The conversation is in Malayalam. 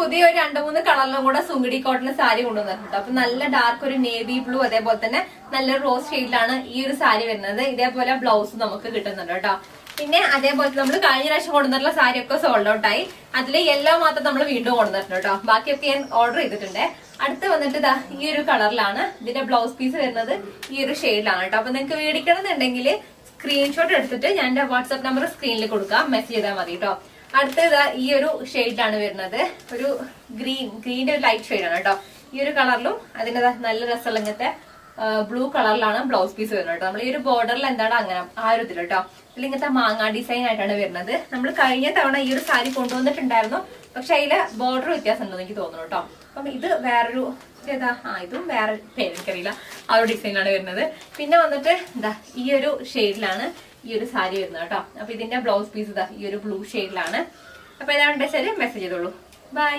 പുതിയൊരു 2-3 കളറിലും കൂടെ സുങ്കിടി കോട്ടൺ സാരി കൊണ്ടുവന്നിട്ടുണ്ട്. അപ്പൊ നല്ല ഡാർക്ക് ഒരു നേവി ബ്ലൂ, അതേപോലെ തന്നെ നല്ലൊരു റോസ് ഷെയ്ഡിലാണ് ഈ ഒരു സാരി വരുന്നത്. ഇതേപോലെ ബ്ലൗസ് നമുക്ക് കിട്ടുന്നുണ്ട് കേട്ടോ. പിന്നെ അതേപോലെ നമ്മൾ കഴിഞ്ഞ പ്രാവശ്യം കൊണ്ടുവന്നിട്ടുള്ള സാരി ഒക്കെ സോൾഡ് ഔട്ട് ആയി. അതിൽ യെല്ലോ മാത്രം നമ്മൾ വീണ്ടും കൊണ്ടുവന്നിട്ടുണ്ട് കേട്ടോ. ബാക്കിയൊക്കെ ഞാൻ ഓർഡർ ചെയ്തിട്ടുണ്ട്. അടുത്ത് വന്നിട്ട് ഇതാ ഈ ഒരു കളറിലാണ്. ഇതിന്റെ ബ്ലൗസ് പീസ് വരുന്നത് ഈ ഒരു ഷെയ്ഡിലാണ് കേട്ടോ. അപ്പൊ നിങ്ങൾക്ക് മേടിക്കണം എന്നുണ്ടെങ്കിൽ സ്ക്രീൻഷോട്ട് എടുത്തിട്ട് ഞാൻ എന്റെ വാട്സ്ആപ്പ് നമ്പർ സ്ക്രീനിൽ കൊടുക്കാം, മെസ്സേജ് ചെയ്താൽ മതി കേട്ടോ. അടുത്തത് ഈ ഒരു ഷെയ്ഡിലാണ് വരുന്നത്. ഒരു ഗ്രീന്റെ ഒരു ലൈറ്റ് ഷെയ്ഡാണ് കേട്ടോ. ഈ ഒരു കളറിലും അതിന്റെ നല്ല രസമുള്ള ഇങ്ങനത്തെ ബ്ലൂ കളറിലാണ് ബ്ലൗസ് പീസ് വരുന്നത് കേട്ടോ. നമ്മൾ ഈ ഒരു ബോർഡറിൽ എന്താണ് അങ്ങനെ ആ ഒരു ഇതിൽ കേട്ടോ. ഇതിൽ ഇങ്ങനത്തെ മാങ്ങാ ഡിസൈൻ ആയിട്ടാണ് വരുന്നത്. നമ്മൾ കഴിഞ്ഞ തവണ ഈ ഒരു സാരി കൊണ്ടുവന്നിട്ടുണ്ടായിരുന്നു, പക്ഷെ അതില് ബോർഡർ വ്യത്യാസം ഉണ്ടെന്ന് എനിക്ക് തോന്നുന്നു കേട്ടോ. അപ്പം ഇത് വേറൊരു ഇതും വേറെ പേരെനിക്കറിയില്ല, ആ ഒരു ഡിസൈനാണ് വരുന്നത്. പിന്നെ വന്നിട്ട് എന്താ ഈ ഒരു ഷെയ്ഡിലാണ് ഈ ഒരു സാരി വരുന്നത് കേട്ടോ. അപ്പൊ ഇതിന്റെ ബ്ലൗസ് പീസ് ഇതാ ഈ ഒരു ബ്ലൂ ഷെയ്ഡിലാണ്. അപ്പൊ ഏതാണ്ട് മെസ്സേജ് ചെയ്തോളൂ. ബൈ.